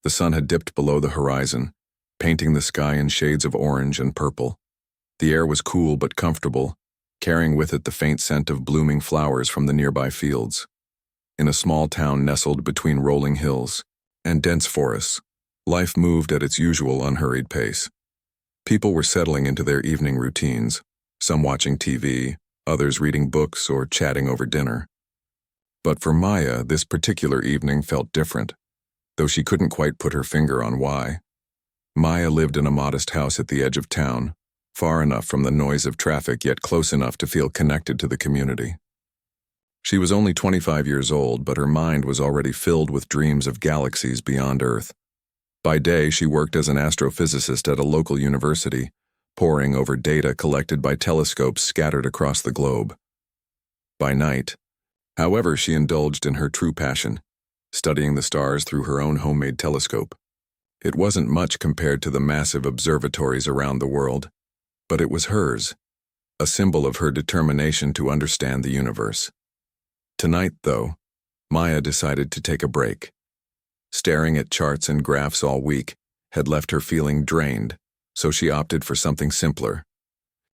The sun had dipped below the horizon, painting the sky in shades of orange and purple. The air was cool but comfortable, carrying with it the faint scent of blooming flowers from the nearby fields. In a small town nestled between rolling hills and dense forests, life moved at its usual unhurried pace. People were settling into their evening routines, some watching TV, others reading books or chatting over dinner. But for Maya, this particular evening felt different, though she couldn't quite put her finger on why. Maya lived in a modest house at the edge of town, far enough from the noise of traffic yet close enough to feel connected to the community. She was only 25 years old, but her mind was already filled with dreams of galaxies beyond Earth. By day, she worked as an astrophysicist at a local university, poring over data collected by telescopes scattered across the globe. By night, however, she indulged in her true passion, studying the stars through her own homemade telescope. It wasn't much compared to the massive observatories around the world, but it was hers, a symbol of her determination to understand the universe. Tonight, though, Maya decided to take a break. Staring at charts and graphs all week had left her feeling drained, so she opted for something simpler.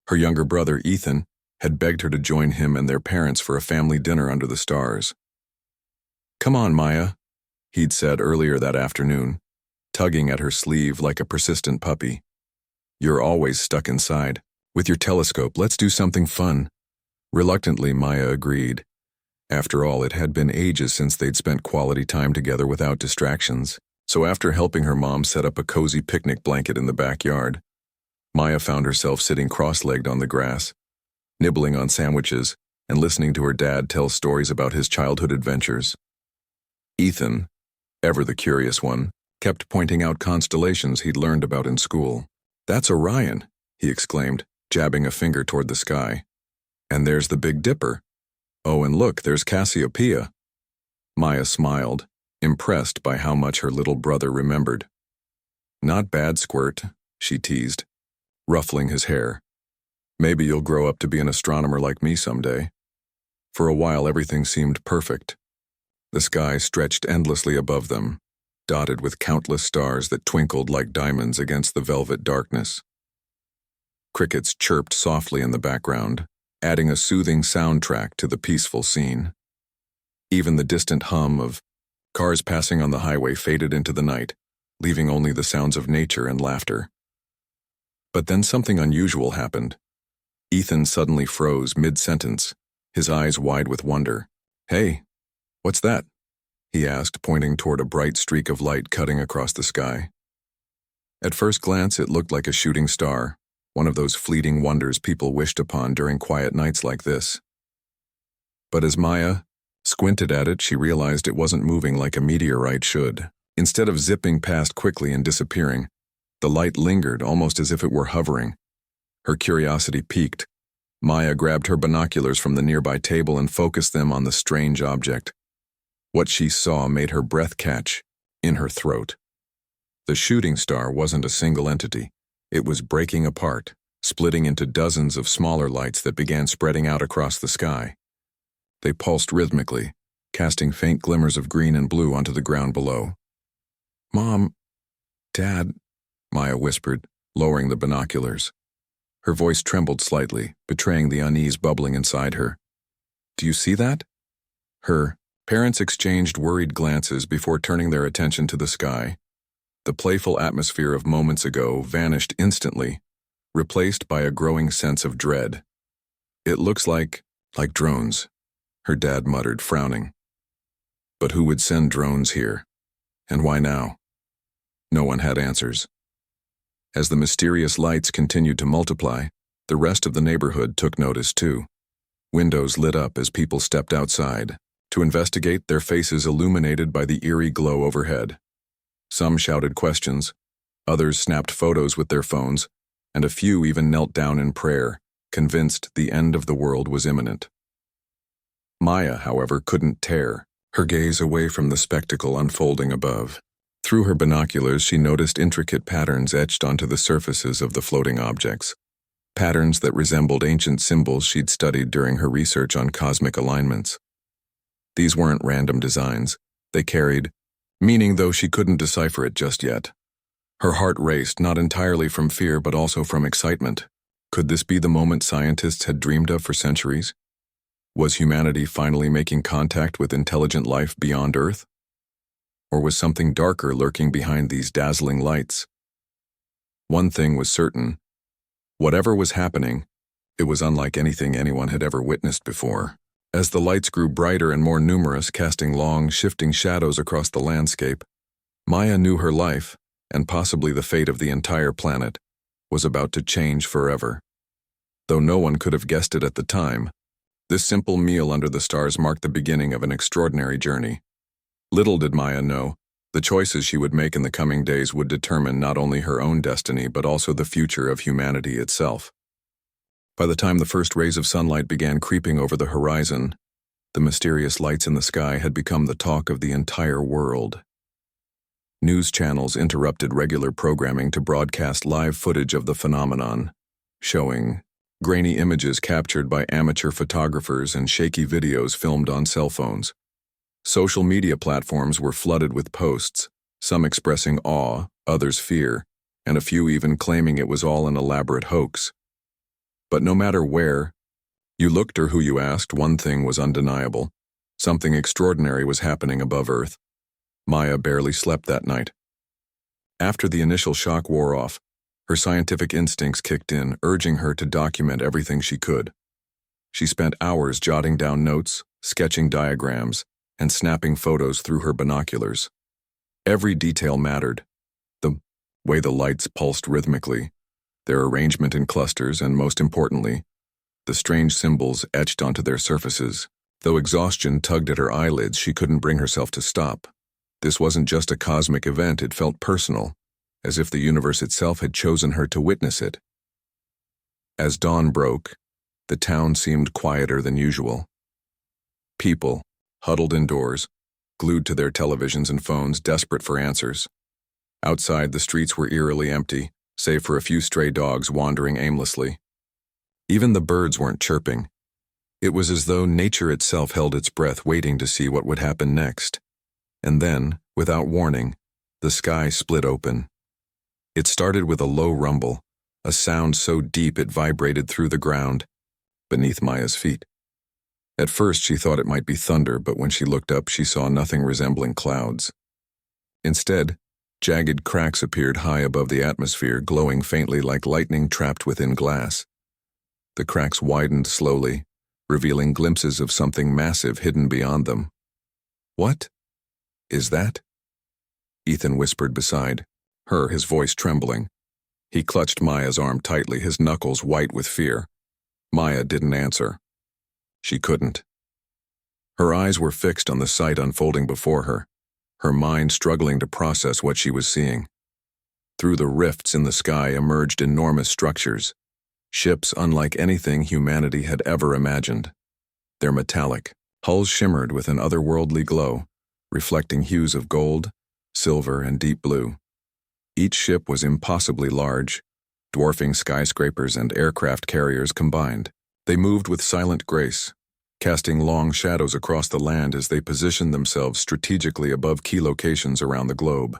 Her younger brother, Ethan, had begged her to join him and their parents for a family dinner under the stars. "Come on, Maya," he'd said earlier that afternoon, tugging at her sleeve like a persistent puppy. "You're always stuck inside. With your telescope, let's do something fun." Reluctantly, Maya agreed. After all, it had been ages since they'd spent quality time together without distractions. So after helping her mom set up a cozy picnic blanket in the backyard, Maya found herself sitting cross-legged on the grass, nibbling on sandwiches and listening to her dad tell stories about his childhood adventures. Ethan, ever the curious one, kept pointing out constellations he'd learned about in school. "That's Orion," he exclaimed, jabbing a finger toward the sky. "And there's the Big Dipper. Oh, and look, there's Cassiopeia." Maya smiled, impressed by how much her little brother remembered. "Not bad, Squirt," she teased, ruffling his hair. "Maybe you'll grow up to be an astronomer like me someday." For a while, everything seemed perfect. The sky stretched endlessly above them, dotted with countless stars that twinkled like diamonds against the velvet darkness. Crickets chirped softly in the background, adding a soothing soundtrack to the peaceful scene. Even the distant hum of cars passing on the highway faded into the night, leaving only the sounds of nature and laughter. But then something unusual happened. Ethan suddenly froze mid-sentence, his eyes wide with wonder. "Hey, what's that?" he asked, pointing toward a bright streak of light cutting across the sky. At first glance, it looked like a shooting star, one of those fleeting wonders people wished upon during quiet nights like this. But as Maya squinted at it, she realized it wasn't moving like a meteorite should. Instead of zipping past quickly and disappearing, the light lingered almost as if it were hovering. Her curiosity piqued. Maya grabbed her binoculars from the nearby table and focused them on the strange object. What she saw made her breath catch in her throat. The shooting star wasn't a single entity. It was breaking apart, splitting into dozens of smaller lights that began spreading out across the sky. They pulsed rhythmically, casting faint glimmers of green and blue onto the ground below. "Mom, Dad," Maya whispered, lowering the binoculars. Her voice trembled slightly, betraying the unease bubbling inside her. "Do you see that?" Her parents exchanged worried glances before turning their attention to the sky. The playful atmosphere of moments ago vanished instantly, replaced by a growing sense of dread. "It looks like drones," her dad muttered, frowning. But who would send drones here? And why now? No one had answers. As the mysterious lights continued to multiply, the rest of the neighborhood took notice too. Windows lit up as people stepped outside to investigate, their faces illuminated by the eerie glow overhead. Some shouted questions, others snapped photos with their phones, and a few even knelt down in prayer, convinced the end of the world was imminent. Maya, however, couldn't tear her gaze away from the spectacle unfolding above. Through her binoculars, she noticed intricate patterns etched onto the surfaces of the floating objects, patterns that resembled ancient symbols she'd studied during her research on cosmic alignments. These weren't random designs. They carried meaning though she couldn't decipher it just yet. Her heart raced, not entirely from fear but also from excitement. Could this be the moment scientists had dreamed of for centuries? Was humanity finally making contact with intelligent life beyond Earth? Or was something darker lurking behind these dazzling lights? One thing was certain. Whatever was happening, it was unlike anything anyone had ever witnessed before. As the lights grew brighter and more numerous, casting long, shifting shadows across the landscape, Maya knew her life, and possibly the fate of the entire planet, was about to change forever. Though no one could have guessed it at the time, this simple meal under the stars marked the beginning of an extraordinary journey. Little did Maya know, the choices she would make in the coming days would determine not only her own destiny but also the future of humanity itself. By the time the first rays of sunlight began creeping over the horizon, the mysterious lights in the sky had become the talk of the entire world. News channels interrupted regular programming to broadcast live footage of the phenomenon, showing grainy images captured by amateur photographers and shaky videos filmed on cell phones. Social media platforms were flooded with posts, some expressing awe, others fear, and a few even claiming it was all an elaborate hoax. But no matter where you looked or who you asked, one thing was undeniable. Something extraordinary was happening above Earth. Maya barely slept that night. After the initial shock wore off, her scientific instincts kicked in, urging her to document everything she could. She spent hours jotting down notes, sketching diagrams, and snapping photos through her binoculars. Every detail mattered. The way the lights pulsed rhythmically, their arrangement in clusters, and most importantly, the strange symbols etched onto their surfaces. Though exhaustion tugged at her eyelids, she couldn't bring herself to stop. This wasn't just a cosmic event, it felt personal, as if the universe itself had chosen her to witness it. As dawn broke, the town seemed quieter than usual. People, huddled indoors, glued to their televisions and phones, desperate for answers. Outside, the streets were eerily empty, save for a few stray dogs wandering aimlessly. Even the birds weren't chirping. It was as though nature itself held its breath, waiting to see what would happen next. And then, without warning, the sky split open. It started with a low rumble, a sound so deep it vibrated through the ground, beneath Maya's feet. At first she thought it might be thunder, but when she looked up she saw nothing resembling clouds. Instead, jagged cracks appeared high above the atmosphere, glowing faintly like lightning trapped within glass. The cracks widened slowly, revealing glimpses of something massive hidden beyond them. "What is that?" Ethan whispered beside her, his voice trembling. He clutched Maya's arm tightly, his knuckles white with fear. Maya didn't answer. She couldn't. Her eyes were fixed on the sight unfolding before her, her mind struggling to process what she was seeing. Through the rifts in the sky emerged enormous structures, ships unlike anything humanity had ever imagined. Their metallic hulls shimmered with an otherworldly glow, reflecting hues of gold, silver, and deep blue. Each ship was impossibly large, dwarfing skyscrapers and aircraft carriers combined. They moved with silent grace, casting long shadows across the land as they positioned themselves strategically above key locations around the globe.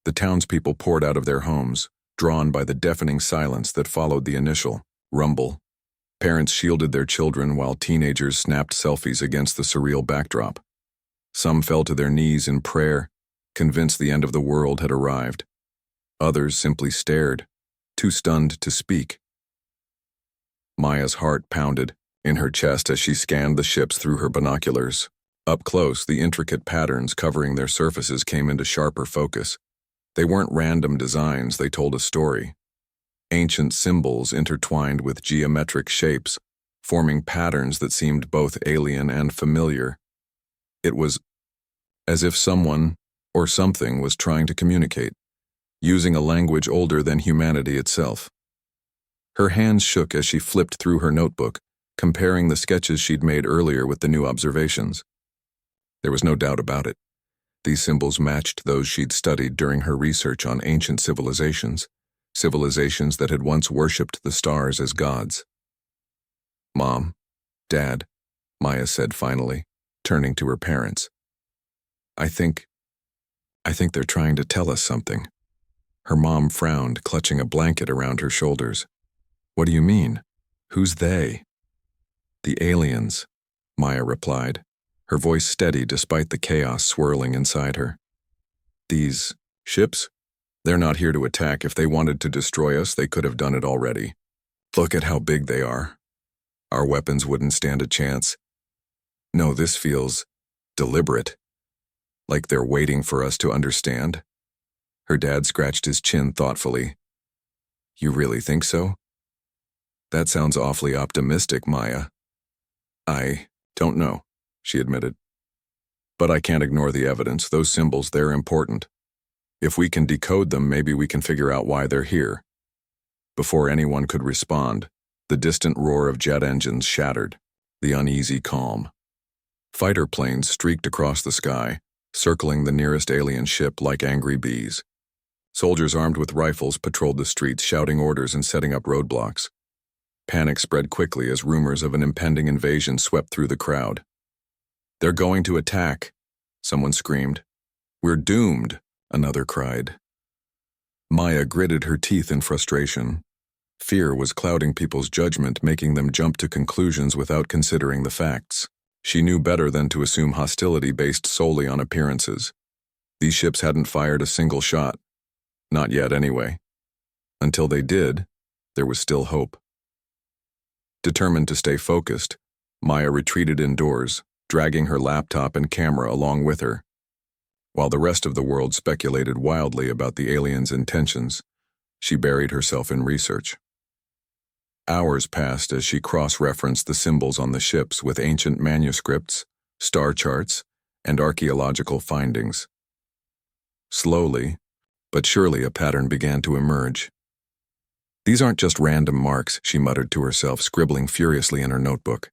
The townspeople poured out of their homes, drawn by the deafening silence that followed the initial rumble. Parents shielded their children while teenagers snapped selfies against the surreal backdrop. Some fell to their knees in prayer, convinced the end of the world had arrived. Others simply stared, too stunned to speak. Maya's heart pounded in her chest as she scanned the ships through her binoculars. Up close, the intricate patterns covering their surfaces came into sharper focus. They weren't random designs, they told a story. Ancient symbols intertwined with geometric shapes, forming patterns that seemed both alien and familiar. It was as if someone or something was trying to communicate, using a language older than humanity itself. Her hands shook as she flipped through her notebook, comparing the sketches she'd made earlier with the new observations. There was no doubt about it. These symbols matched those she'd studied during her research on ancient civilizations, civilizations that had once worshipped the stars as gods. "Mom, Dad," Maya said finally, turning to her parents. I think I think they're trying to tell us something. Her mom frowned, clutching a blanket around her shoulders. What do you mean? Who's they? The aliens, Maya replied, her voice steady despite the chaos swirling inside her. These ships? They're not here to attack. If they wanted to destroy us, they could have done it already. Look at how big they are. Our weapons wouldn't stand a chance. No, this feels deliberate. Like they're waiting for us to understand. Her dad scratched his chin thoughtfully. You really think so? That sounds awfully optimistic, Maya. I don't know, she admitted. But I can't ignore the evidence. Those symbols, they're important. If we can decode them, maybe we can figure out why they're here. Before anyone could respond, the distant roar of jet engines shattered, the uneasy calm. Fighter planes streaked across the sky, circling the nearest alien ship like angry bees. Soldiers armed with rifles patrolled the streets, shouting orders and setting up roadblocks. Panic spread quickly as rumors of an impending invasion swept through the crowd. They're going to attack, someone screamed. We're doomed, another cried. Maya gritted her teeth in frustration. Fear was clouding people's judgment, making them jump to conclusions without considering the facts. She knew better than to assume hostility based solely on appearances. These ships hadn't fired a single shot. Not yet, anyway. Until they did, there was still hope. Determined to stay focused, Maya retreated indoors, dragging her laptop and camera along with her. While the rest of the world speculated wildly about the aliens' intentions, she buried herself in research. Hours passed as she cross-referenced the symbols on the ships with ancient manuscripts, star charts, and archaeological findings. Slowly, but surely a pattern began to emerge. These aren't just random marks, she muttered to herself, scribbling furiously in her notebook.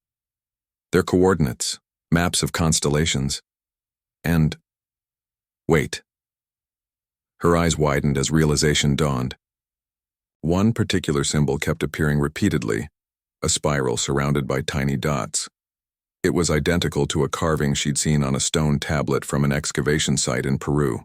They're coordinates, maps of constellations, and... wait. Her eyes widened as realization dawned. One particular symbol kept appearing repeatedly, a spiral surrounded by tiny dots. It was identical to a carving she'd seen on a stone tablet from an excavation site in Peru.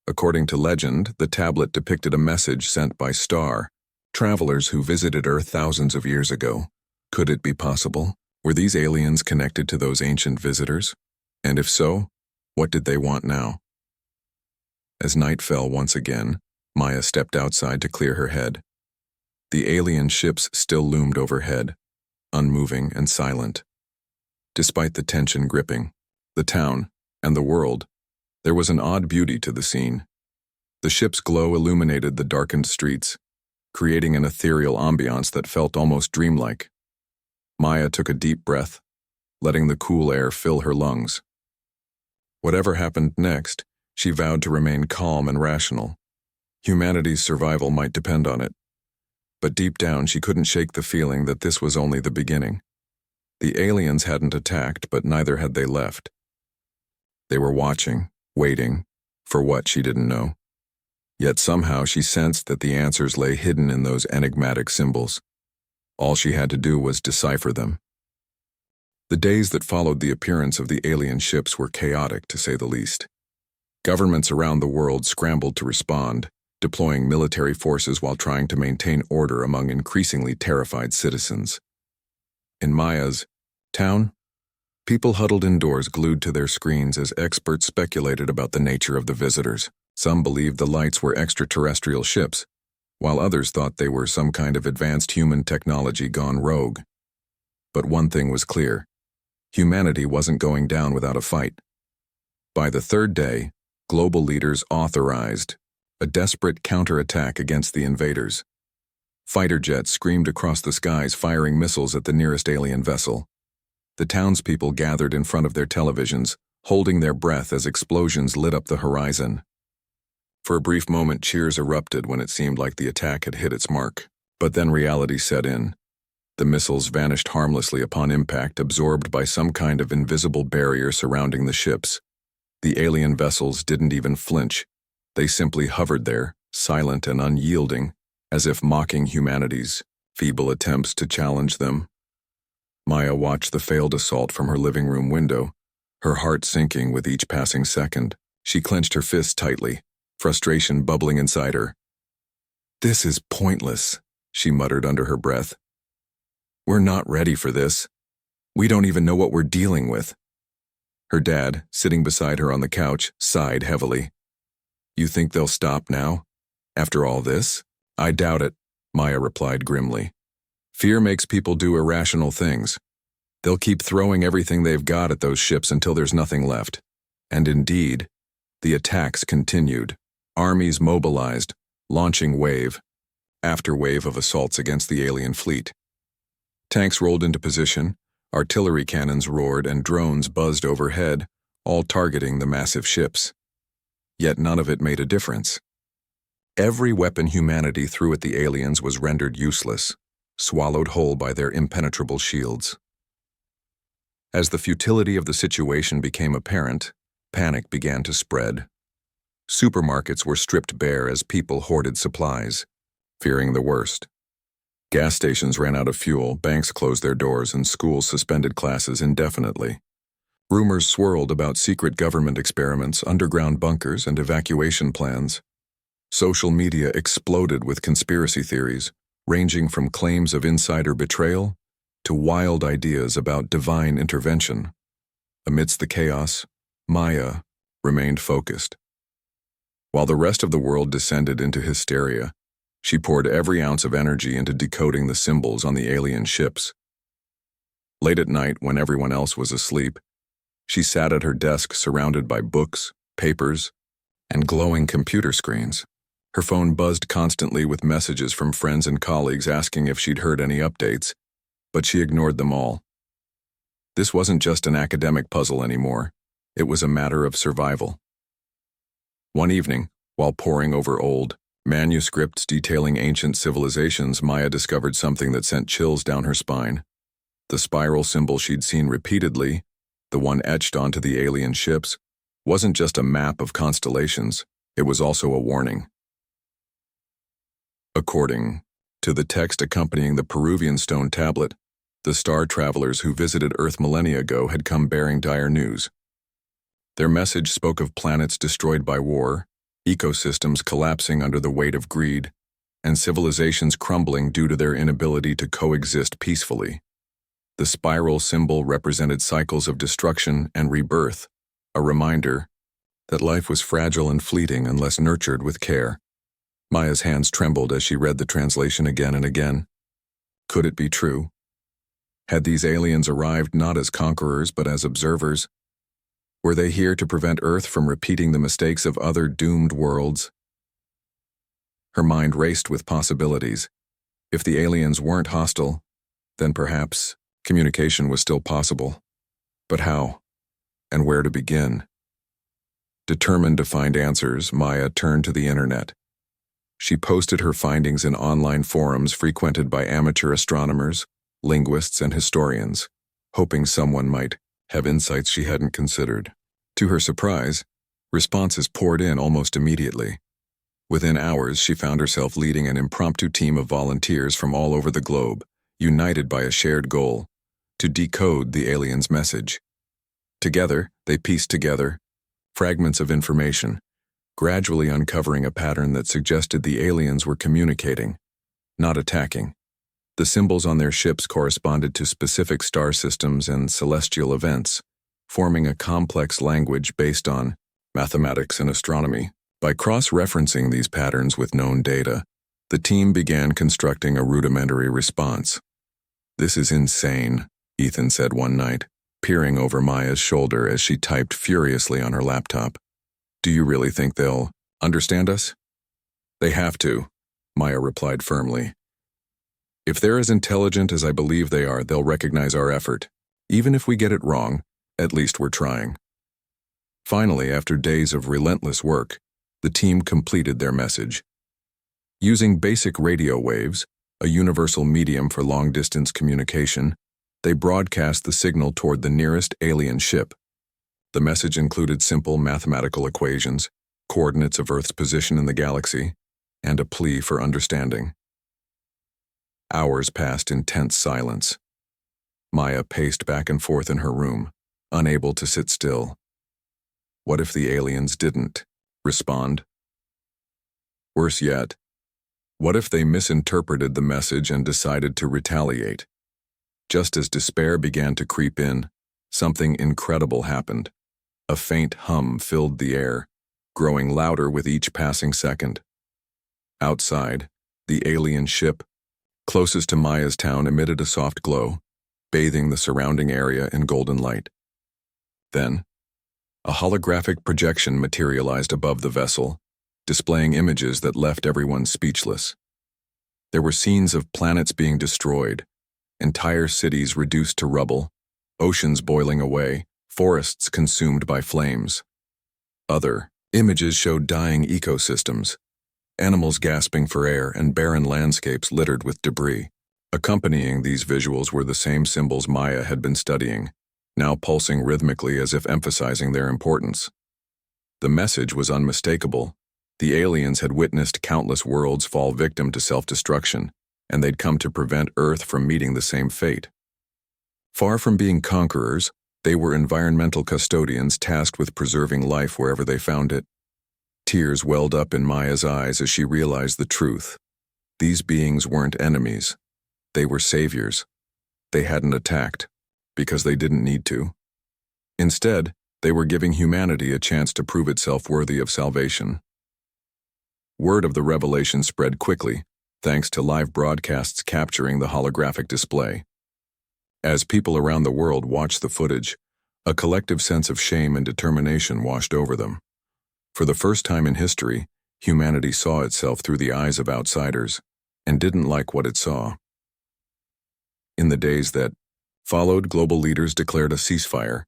According to legend, the tablet depicted a message sent by Star, travelers who visited Earth thousands of years ago. Could it be possible? Were these aliens connected to those ancient visitors? And if so, what did they want now? As night fell once again, Maya stepped outside to clear her head. The alien ships still loomed overhead, unmoving and silent. Despite the tension gripping the town and the world, there was an odd beauty to the scene. The ship's glow illuminated the darkened streets, creating an ethereal ambiance that felt almost dreamlike. Maya took a deep breath, letting the cool air fill her lungs. Whatever happened next, she vowed to remain calm and rational. Humanity's survival might depend on it. But deep down, she couldn't shake the feeling that this was only the beginning. The aliens hadn't attacked, but neither had they left. They were watching, waiting, for what she didn't know. Yet somehow she sensed that the answers lay hidden in those enigmatic symbols. All she had to do was decipher them. The days that followed the appearance of the alien ships were chaotic, to say the least. Governments around the world scrambled to respond, deploying military forces while trying to maintain order among increasingly terrified citizens. In Maya's town, people huddled indoors, glued to their screens as experts speculated about the nature of the visitors. Some believed the lights were extraterrestrial ships, while others thought they were some kind of advanced human technology gone rogue. But one thing was clear: humanity wasn't going down without a fight. By the third day, global leaders authorized a desperate counterattack against the invaders. Fighter jets screamed across the skies, firing missiles at the nearest alien vessel. The townspeople gathered in front of their televisions, holding their breath as explosions lit up the horizon. For a brief moment, cheers erupted when it seemed like the attack had hit its mark. But then reality set in. The missiles vanished harmlessly upon impact, absorbed by some kind of invisible barrier surrounding the ships. The alien vessels didn't even flinch. They simply hovered there, silent and unyielding, as if mocking humanity's feeble attempts to challenge them. Maya watched the failed assault from her living room window, her heart sinking with each passing second. She clenched her fists tightly, frustration bubbling inside her. "This is pointless," she muttered under her breath. "We're not ready for this. We don't even know what we're dealing with." Her dad, sitting beside her on the couch, sighed heavily. "You think they'll stop now? After all this?" "I doubt it," Maya replied grimly. "Fear makes people do irrational things. They'll keep throwing everything they've got at those ships until there's nothing left." And indeed, the attacks continued. Armies mobilized, launching wave after wave of assaults against the alien fleet. Tanks rolled into position, artillery cannons roared, and drones buzzed overhead, all targeting the massive ships. Yet none of it made a difference. Every weapon humanity threw at the aliens was rendered useless, swallowed whole by their impenetrable shields. As the futility of the situation became apparent, panic began to spread. Supermarkets were stripped bare as people hoarded supplies, fearing the worst. Gas stations ran out of fuel, banks closed their doors, and schools suspended classes indefinitely. Rumors swirled about secret government experiments, underground bunkers, and evacuation plans. Social media exploded with conspiracy theories, ranging from claims of insider betrayal to wild ideas about divine intervention. Amidst the chaos, Maya remained focused. While the rest of the world descended into hysteria, she poured every ounce of energy into decoding the symbols on the alien ships. Late at night, when everyone else was asleep, she sat at her desk surrounded by books, papers, and glowing computer screens. Her phone buzzed constantly with messages from friends and colleagues asking if she'd heard any updates, but she ignored them all. This wasn't just an academic puzzle anymore. It was a matter of survival. One evening, while poring over old manuscripts detailing ancient civilizations, Maya discovered something that sent chills down her spine. The spiral symbol she'd seen repeatedly, the one etched onto the alien ships, wasn't just a map of constellations, it was also a warning. According to the text accompanying the Peruvian stone tablet, the star travelers who visited Earth millennia ago had come bearing dire news. Their message spoke of planets destroyed by war, ecosystems collapsing under the weight of greed, and civilizations crumbling due to their inability to coexist peacefully. The spiral symbol represented cycles of destruction and rebirth, a reminder that life was fragile and fleeting unless nurtured with care. Maya's hands trembled as she read the translation again and again. Could it be true? Had these aliens arrived not as conquerors but as observers? Were they here to prevent Earth from repeating the mistakes of other doomed worlds? Her mind raced with possibilities. If the aliens weren't hostile, then perhaps communication was still possible. But how? And where to begin? Determined to find answers, Maya turned to the internet. She posted her findings in online forums frequented by amateur astronomers, linguists, and historians, hoping someone might have insights she hadn't considered. To her surprise, responses poured in almost immediately. Within hours, she found herself leading an impromptu team of volunteers from all over the globe, united by a shared goal: to decode the aliens' message. Together, they pieced together fragments of information, gradually uncovering a pattern that suggested the aliens were communicating, not attacking. The symbols on their ships corresponded to specific star systems and celestial events, forming a complex language based on mathematics and astronomy. By cross-referencing these patterns with known data, the team began constructing a rudimentary response. "This is insane," Ethan said one night, peering over Maya's shoulder as she typed furiously on her laptop. "Do you really think they'll understand us?" "They have to," Maya replied firmly. "If they're as intelligent as I believe they are, they'll recognize our effort. Even if we get it wrong, at least we're trying." Finally, after days of relentless work, the team completed their message. Using basic radio waves, a universal medium for long-distance communication, they broadcast the signal toward the nearest alien ship. The message included simple mathematical equations, coordinates of Earth's position in the galaxy, and a plea for understanding. Hours passed in tense silence. Maya paced back and forth in her room, unable to sit still. What if the aliens didn't respond? Worse yet, what if they misinterpreted the message and decided to retaliate? Just as despair began to creep in, something incredible happened. A faint hum filled the air, growing louder with each passing second. Outside, the alien ship, closest to Maya's town, emitted a soft glow, bathing the surrounding area in golden light. Then, a holographic projection materialized above the vessel, displaying images that left everyone speechless. There were scenes of planets being destroyed, entire cities reduced to rubble, oceans boiling away, forests consumed by flames. Other images showed dying ecosystems, animals gasping for air, and barren landscapes littered with debris. Accompanying these visuals were the same symbols Maya had been studying, now pulsing rhythmically as if emphasizing their importance. The message was unmistakable. The aliens had witnessed countless worlds fall victim to self-destruction, and they'd come to prevent Earth from meeting the same fate. Far from being conquerors, they were environmental custodians tasked with preserving life wherever they found it. Tears welled up in Maya's eyes as she realized the truth. These beings weren't enemies. They were saviors. They hadn't attacked, because they didn't need to. Instead, they were giving humanity a chance to prove itself worthy of salvation. Word of the revelation spread quickly, thanks to live broadcasts capturing the holographic display. As people around the world watched the footage, a collective sense of shame and determination washed over them. For the first time in history, humanity saw itself through the eyes of outsiders, and didn't like what it saw. In the days that followed, global leaders declared a ceasefire,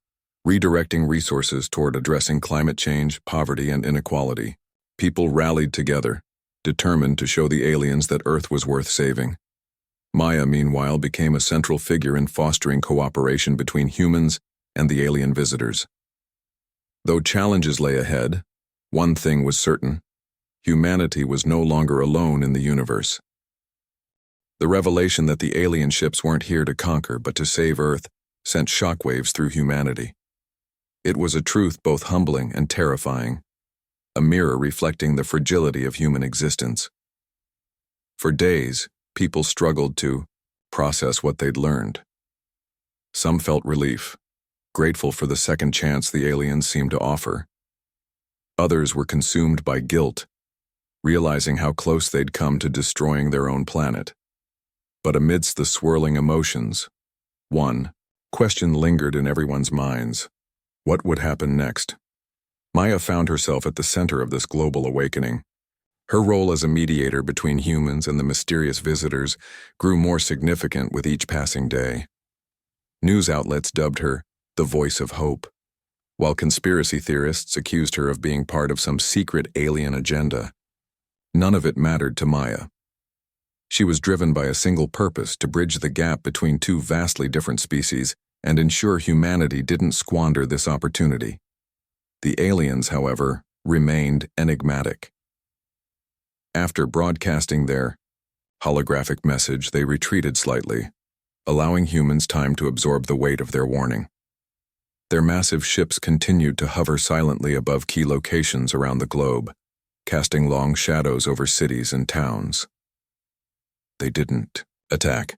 redirecting resources toward addressing climate change, poverty, and inequality. People rallied together, determined to show the aliens that Earth was worth saving. Maya, meanwhile, became a central figure in fostering cooperation between humans and the alien visitors. Though challenges lay ahead, one thing was certain: humanity was no longer alone in the universe. The revelation that the alien ships weren't here to conquer but to save Earth sent shockwaves through humanity. It was a truth both humbling and terrifying, a mirror reflecting the fragility of human existence. For days, people struggled to process what they'd learned. Some felt relief, grateful for the second chance the aliens seemed to offer. Others were consumed by guilt, realizing how close they'd come to destroying their own planet. But amidst the swirling emotions, one question lingered in everyone's minds: what would happen next? Maya found herself at the center of this global awakening. Her role as a mediator between humans and the mysterious visitors grew more significant with each passing day. News outlets dubbed her the voice of hope, while conspiracy theorists accused her of being part of some secret alien agenda. None of it mattered to Maya. She was driven by a single purpose: to bridge the gap between two vastly different species and ensure humanity didn't squander this opportunity. The aliens, however, remained enigmatic. After broadcasting their holographic message, they retreated slightly, allowing humans time to absorb the weight of their warning. Their massive ships continued to hover silently above key locations around the globe, casting long shadows over cities and towns. They didn't attack,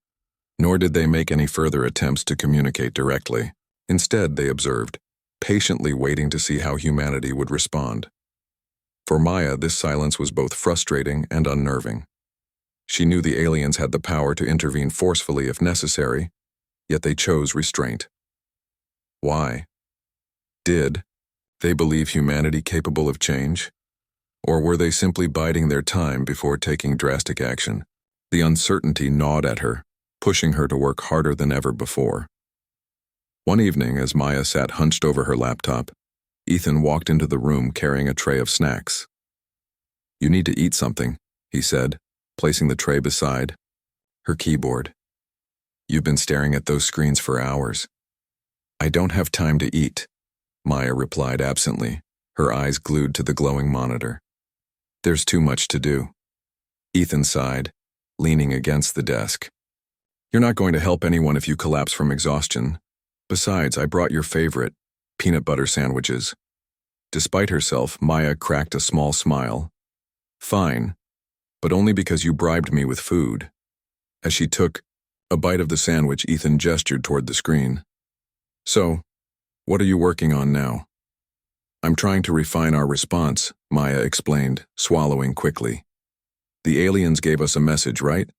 nor did they make any further attempts to communicate directly. Instead, they observed, patiently waiting to see how humanity would respond. For Maya, this silence was both frustrating and unnerving. She knew the aliens had the power to intervene forcefully if necessary, yet they chose restraint. Why? Did they believe humanity capable of change? Or were they simply biding their time before taking drastic action? The uncertainty gnawed at her, pushing her to work harder than ever before. One evening, as Maya sat hunched over her laptop, Ethan walked into the room carrying a tray of snacks. "You need to eat something," he said, placing the tray beside her keyboard. "You've been staring at those screens for hours." "I don't have time to eat," Maya replied absently, her eyes glued to the glowing monitor. "There's too much to do." Ethan sighed, leaning against the desk. "You're not going to help anyone if you collapse from exhaustion. Besides, I brought your favorite, peanut butter sandwiches." Despite herself, Maya cracked a small smile. Fine, but only because you bribed me with food. As she took a bite of the sandwich, Ethan gestured toward the screen. So, what are you working on now? I'm trying to refine our response, Maya explained, swallowing quickly. The aliens gave us a message, right?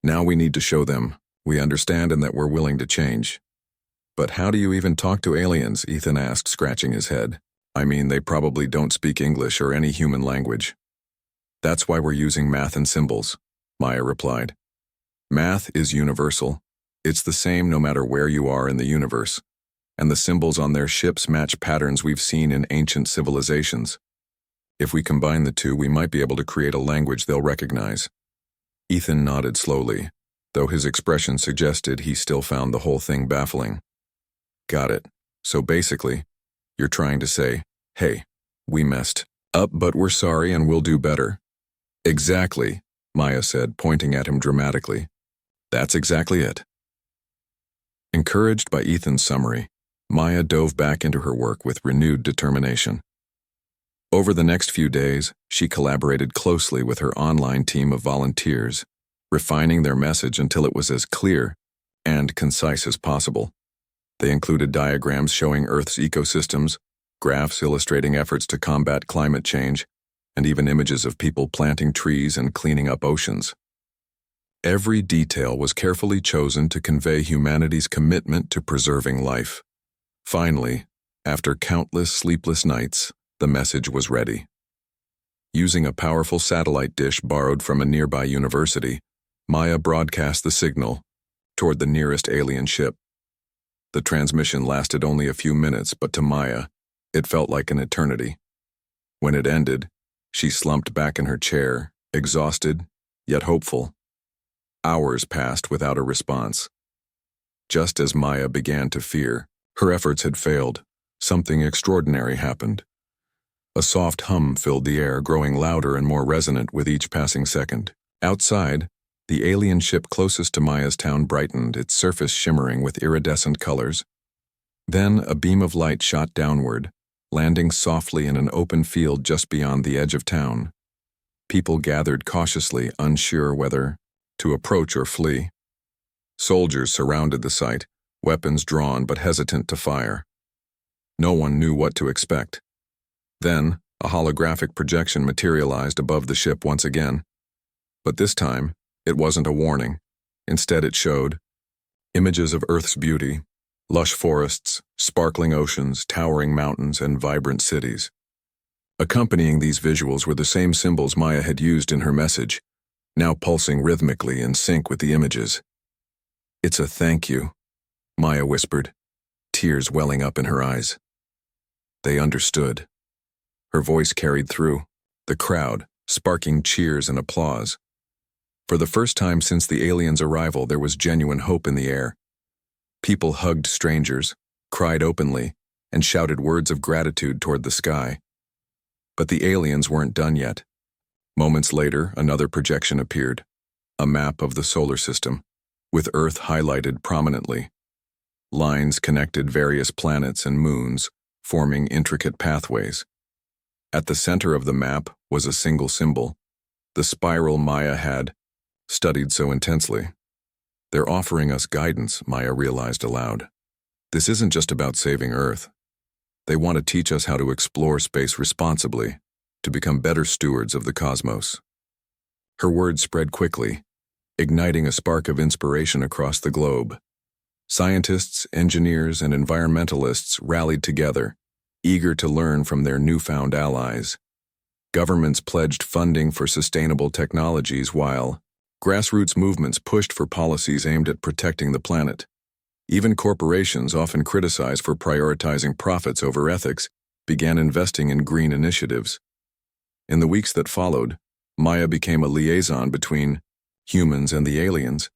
Now we need to show them we understand and that we're willing to change. But how do you even talk to aliens? Ethan asked, scratching his head. I mean, they probably don't speak English or any human language. That's why we're using math and symbols, Maya replied. Math is universal. It's the same no matter where you are in the universe. And the symbols on their ships match patterns we've seen in ancient civilizations. If we combine the two, we might be able to create a language they'll recognize. Ethan nodded slowly, though his expression suggested he still found the whole thing baffling. Got it. So basically, you're trying to say, hey, we messed up, but we're sorry and we'll do better. Exactly, Maya said, pointing at him dramatically. That's exactly it. Encouraged by Ethan's summary, Maya dove back into her work with renewed determination. Over the next few days, she collaborated closely with her online team of volunteers, refining their message until it was as clear and concise as possible. They included diagrams showing Earth's ecosystems, graphs illustrating efforts to combat climate change, and even images of people planting trees and cleaning up oceans. Every detail was carefully chosen to convey humanity's commitment to preserving life. Finally, after countless sleepless nights, the message was ready. Using a powerful satellite dish borrowed from a nearby university, Maya broadcast the signal toward the nearest alien ship. The transmission lasted only a few minutes, but to Maya, it felt like an eternity. When it ended, she slumped back in her chair, exhausted, yet hopeful. Hours passed without a response. Just as Maya began to fear her efforts had failed, something extraordinary happened. A soft hum filled the air, growing louder and more resonant with each passing second. Outside, the alien ship closest to Maya's town brightened, its surface shimmering with iridescent colors. Then a beam of light shot downward, landing softly in an open field just beyond the edge of town. People gathered cautiously, unsure whether to approach or flee. Soldiers surrounded the site, weapons drawn but hesitant to fire. No one knew what to expect. Then, a holographic projection materialized above the ship once again. But this time, it wasn't a warning. Instead, it showed images of Earth's beauty, lush forests, sparkling oceans, towering mountains, and vibrant cities. Accompanying these visuals were the same symbols Maya had used in her message, now pulsing rhythmically in sync with the images. It's a thank you, Maya whispered, tears welling up in her eyes. They understood. Her voice carried through, the crowd sparking cheers and applause. For the first time since the aliens' arrival, there was genuine hope in the air. People hugged strangers, cried openly, and shouted words of gratitude toward the sky. But the aliens weren't done yet. Moments later, another projection appeared, a map of the solar system, with Earth highlighted prominently. Lines connected various planets and moons, forming intricate pathways. At the center of the map was a single symbol, the spiral Maya had studied so intensely. They're offering us guidance, Maya realized aloud. This isn't just about saving Earth. They want to teach us how to explore space responsibly, to become better stewards of the cosmos. Her words spread quickly, igniting a spark of inspiration across the globe. Scientists, engineers, and environmentalists rallied together, eager to learn from their newfound allies. Governments pledged funding for sustainable technologies while grassroots movements pushed for policies aimed at protecting the planet. Even corporations, often criticized for prioritizing profits over ethics, began investing in green initiatives. In the weeks that followed, Maya became a liaison between humans and the aliens,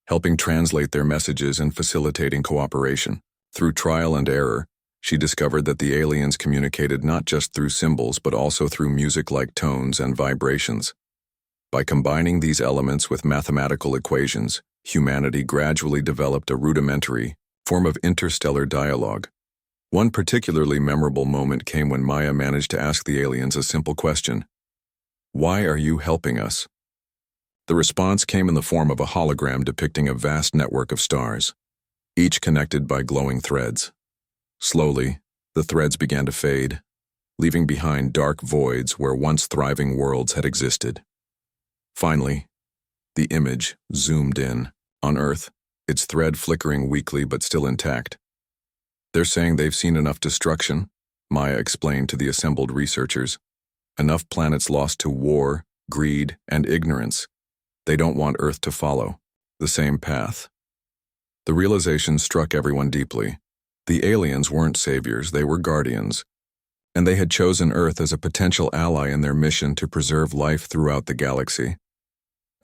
helping translate their messages and facilitating cooperation. Through trial and error, she discovered that the aliens communicated not just through symbols but also through music-like tones and vibrations. By combining these elements with mathematical equations, humanity gradually developed a rudimentary form of interstellar dialogue. One particularly memorable moment came when Maya managed to ask the aliens a simple question. Why are you helping us? The response came in the form of a hologram depicting a vast network of stars, each connected by glowing threads. Slowly, the threads began to fade, leaving behind dark voids where once thriving worlds had existed. Finally, the image zoomed in. On Earth, its thread flickering weakly but still intact. They're saying they've seen enough destruction, Maya explained to the assembled researchers. Enough planets lost to war, greed, and ignorance. They don't want Earth to follow the same path. The realization struck everyone deeply. The aliens weren't saviors, they were guardians. And they had chosen Earth as a potential ally in their mission to preserve life throughout the galaxy.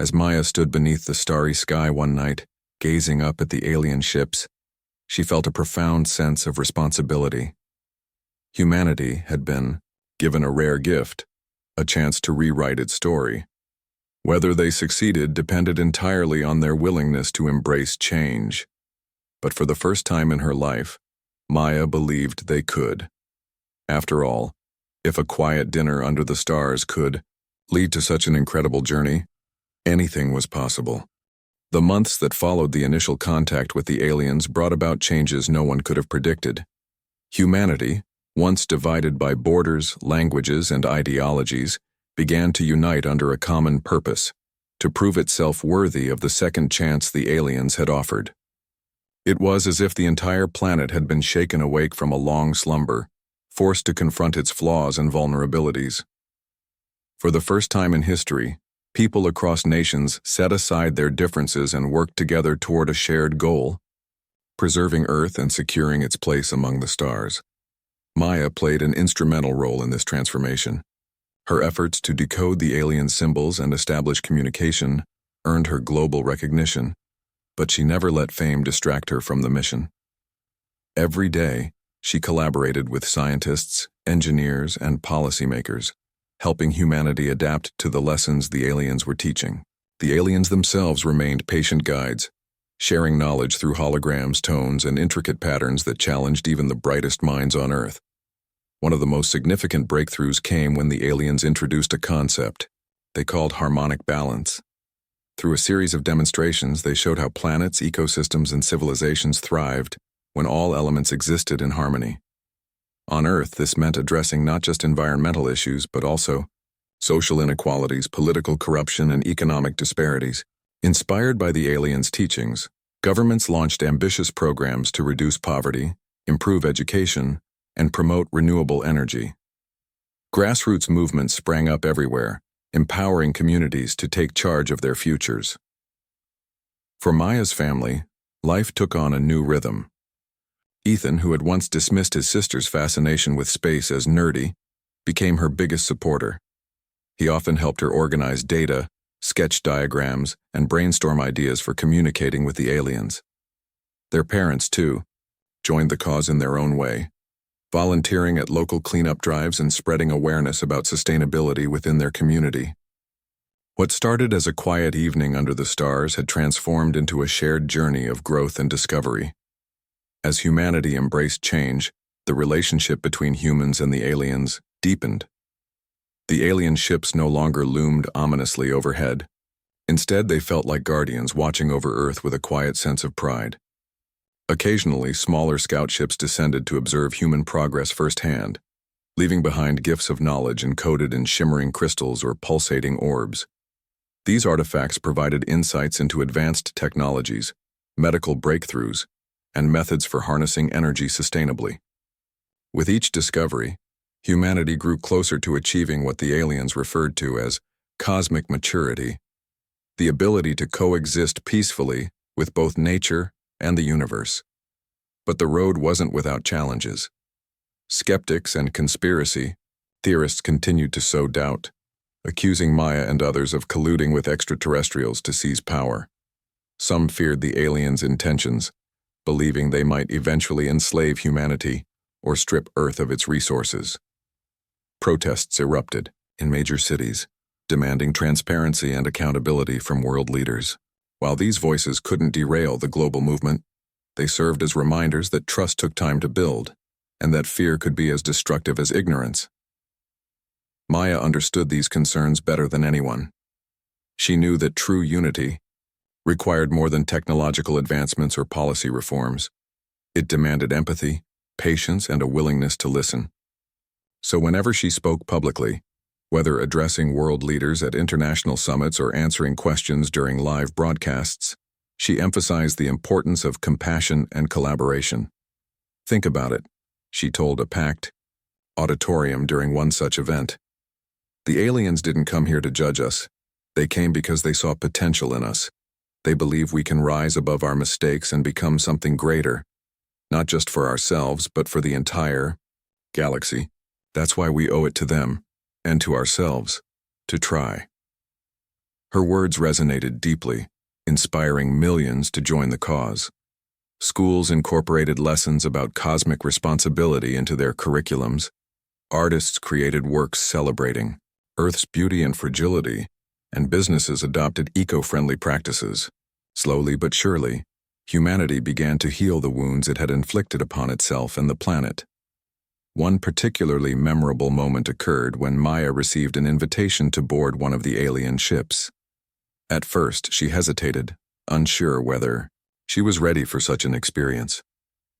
As Maya stood beneath the starry sky one night, gazing up at the alien ships, she felt a profound sense of responsibility. Humanity had been given a rare gift, a chance to rewrite its story. Whether they succeeded depended entirely on their willingness to embrace change. But for the first time in her life, Maya believed they could. After all, if a quiet dinner under the stars could lead to such an incredible journey, anything was possible. The months that followed the initial contact with the aliens brought about changes no one could have predicted. Humanity, once divided by borders, languages, and ideologies, began to unite under a common purpose, to prove itself worthy of the second chance the aliens had offered. It was as if the entire planet had been shaken awake from a long slumber, forced to confront its flaws and vulnerabilities. For the first time in history, people across nations set aside their differences and worked together toward a shared goal, preserving Earth and securing its place among the stars. Maya played an instrumental role in this transformation. Her efforts to decode the alien symbols and establish communication earned her global recognition, but she never let fame distract her from the mission. Every day, she collaborated with scientists, engineers, and policymakers, helping humanity adapt to the lessons the aliens were teaching. The aliens themselves remained patient guides, sharing knowledge through holograms, tones, and intricate patterns that challenged even the brightest minds on Earth. One of the most significant breakthroughs came when the aliens introduced a concept they called harmonic balance. Through a series of demonstrations, they showed how planets, ecosystems, and civilizations thrived when all elements existed in harmony. On Earth, this meant addressing not just environmental issues, but also social inequalities, political corruption, and economic disparities. Inspired by the aliens' teachings, governments launched ambitious programs to reduce poverty, improve education, and promote renewable energy. Grassroots movements sprang up everywhere, empowering communities to take charge of their futures. For Maya's family, life took on a new rhythm. Ethan, who had once dismissed his sister's fascination with space as nerdy, became her biggest supporter. He often helped her organize data, sketch diagrams, and brainstorm ideas for communicating with the aliens. Their parents, too, joined the cause in their own way, volunteering at local cleanup drives and spreading awareness about sustainability within their community. What started as a quiet evening under the stars had transformed into a shared journey of growth and discovery. As humanity embraced change, the relationship between humans and the aliens deepened. The alien ships no longer loomed ominously overhead. Instead, they felt like guardians watching over Earth with a quiet sense of pride. Occasionally, smaller scout ships descended to observe human progress firsthand, leaving behind gifts of knowledge encoded in shimmering crystals or pulsating orbs. These artifacts provided insights into advanced technologies, medical breakthroughs, and methods for harnessing energy sustainably. With each discovery, humanity grew closer to achieving what the aliens referred to as cosmic maturity, the ability to coexist peacefully with both nature and the universe. But the road wasn't without challenges. Skeptics and conspiracy theorists continued to sow doubt, accusing Maya and others of colluding with extraterrestrials to seize power. Some feared the aliens' intentions, believing they might eventually enslave humanity or strip Earth of its resources. Protests erupted in major cities, demanding transparency and accountability from world leaders. While these voices couldn't derail the global movement, they served as reminders that trust took time to build, and that fear could be as destructive as ignorance. Maya understood these concerns better than anyone. She knew that true unity required more than technological advancements or policy reforms. It demanded empathy, patience, and a willingness to listen. So whenever she spoke publicly, whether addressing world leaders at international summits or answering questions during live broadcasts, she emphasized the importance of compassion and collaboration. "Think about it," she told a packed auditorium during one such event. "The aliens didn't come here to judge us. They came because they saw potential in us. They believe we can rise above our mistakes and become something greater, not just for ourselves, but for the entire galaxy. That's why we owe it to them, and to ourselves, to try." Her words resonated deeply, inspiring millions to join the cause. Schools incorporated lessons about cosmic responsibility into their curriculums. Artists created works celebrating Earth's beauty and fragility, and businesses adopted eco-friendly practices. Slowly but surely, humanity began to heal the wounds it had inflicted upon itself and the planet. One particularly memorable moment occurred when Maya received an invitation to board one of the alien ships. At first, she hesitated, unsure whether she was ready for such an experience.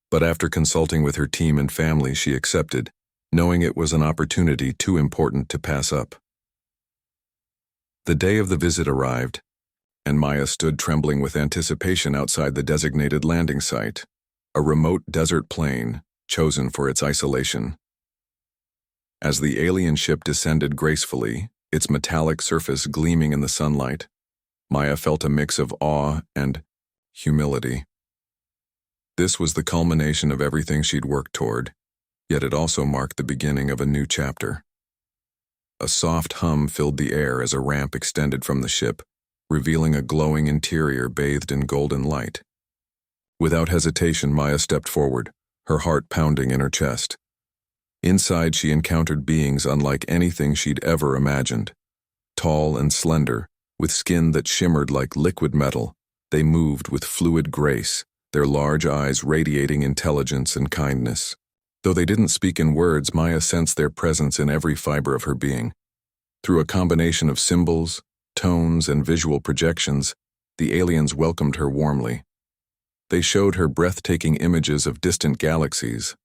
But after consulting with her team and family, she accepted, knowing it was an opportunity too important to pass up. The day of the visit arrived, and Maya stood trembling with anticipation outside the designated landing site, a remote desert plain chosen for its isolation. As the alien ship descended gracefully, its metallic surface gleaming in the sunlight, Maya felt a mix of awe and humility. This was the culmination of everything she'd worked toward, yet it also marked the beginning of a new chapter. A soft hum filled the air as a ramp extended from the ship, revealing a glowing interior bathed in golden light. Without hesitation, Maya stepped forward, her heart pounding in her chest. Inside, she encountered beings unlike anything she'd ever imagined. Tall and slender, with skin that shimmered like liquid metal, they moved with fluid grace, their large eyes radiating intelligence and kindness. Though they didn't speak in words, Maya sensed their presence in every fiber of her being. Through a combination of symbols, tones, and visual projections, the aliens welcomed her warmly. They showed her breathtaking images of distant galaxies,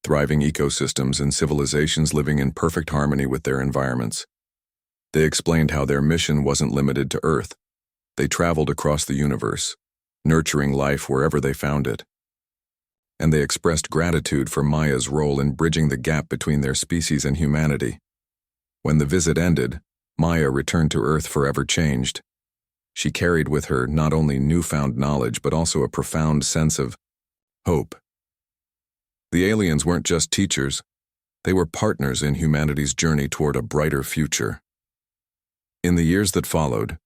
thriving ecosystems, and civilizations living in perfect harmony with their environments. They explained how their mission wasn't limited to Earth. They traveled across the universe, nurturing life wherever they found it. And they expressed gratitude for Maya's role in bridging the gap between their species and humanity. When the visit ended, Maya returned to Earth forever changed. She carried with her not only newfound knowledge, but also a profound sense of hope. The aliens weren't just teachers, they were partners in humanity's journey toward a brighter future. In the years that followed,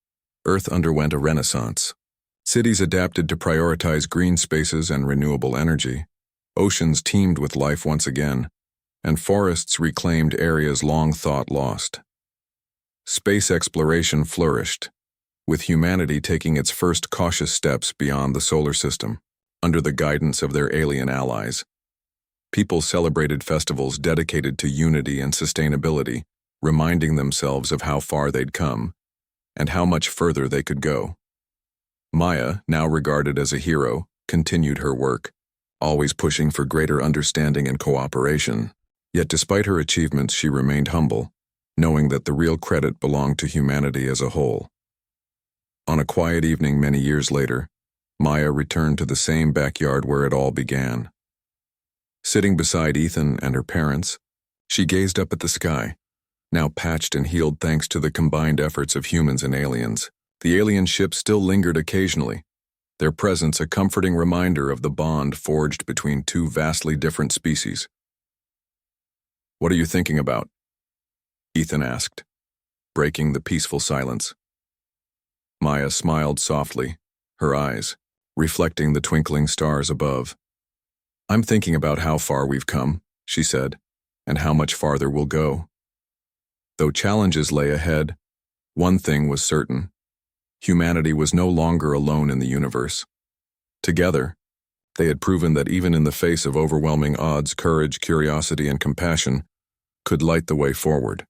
Earth underwent a renaissance. Cities adapted to prioritize green spaces and renewable energy. Oceans teemed with life once again, and forests reclaimed areas long thought lost. Space exploration flourished, with humanity taking its first cautious steps beyond the solar system, under the guidance of their alien allies. People celebrated festivals dedicated to unity and sustainability, reminding themselves of how far they'd come, and how much further they could go. Maya, now regarded as a hero, continued her work, always pushing for greater understanding and cooperation. Yet despite her achievements, she remained humble, knowing that the real credit belonged to humanity as a whole. On a quiet evening many years later, Maya returned to the same backyard where it all began. Sitting beside Ethan and her parents, she gazed up at the sky, now patched and healed thanks to the combined efforts of humans and aliens. The alien ship still lingered occasionally, their presence a comforting reminder of the bond forged between two vastly different species. "What are you thinking about?" Ethan asked, breaking the peaceful silence. Maya smiled softly, her eyes reflecting the twinkling stars above. "I'm thinking about how far we've come," she said, "and how much farther we'll go." Though challenges lay ahead, one thing was certain. Humanity was no longer alone in the universe. Together, They had proven that even in the face of overwhelming odds, courage, curiosity, and compassion could light the way forward.